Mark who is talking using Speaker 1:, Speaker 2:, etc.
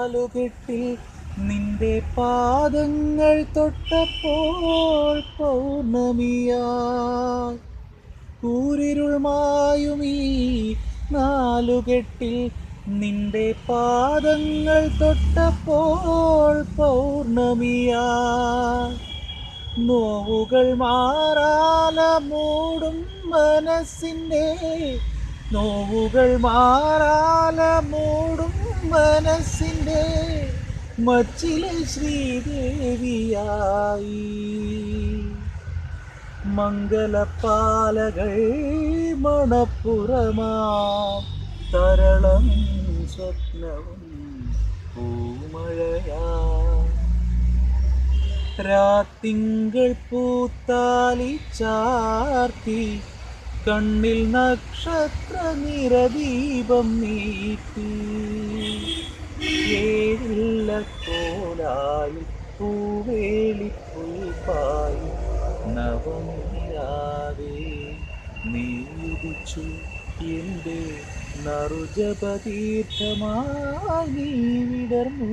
Speaker 1: നാലുകെട്ടിൽ നിന്റെ പാദങ്ങൾ തൊട്ടപ്പോൾ പൗർണമിയായി കൂരിരുൾ മായുമീ നാലുകെട്ടിൽ നിന്റെ പാദങ്ങൾ തൊട്ടപ്പോൾ പൗർണമിയായി നോവുകൾ മാറാല മൂടും മനസ്സിൻ്റെ നോവുകൾ മാറാല മൂടും മനസ്സിൻ്റെ മച്ചിലെ ശ്രീദേവിയായി മംഗലപ്പാലകൾ മണപ്പുറമാം തരളം സ്വപ്നവും പൂമഴയാ രാത്തിങ്കൾ പൂത്താലി ചാർത്തി കണ്ണിൽ നക്ഷത്ര നിറദീപം നീട്ടി ഏഴില്ല കോലായി പൂവേളി പുൽപ്പായി നവമിരാവേ നീ ഉദിച്ചു എൻ്റെ നറുജപതീർത്ഥമായി നീ വിടർന്നു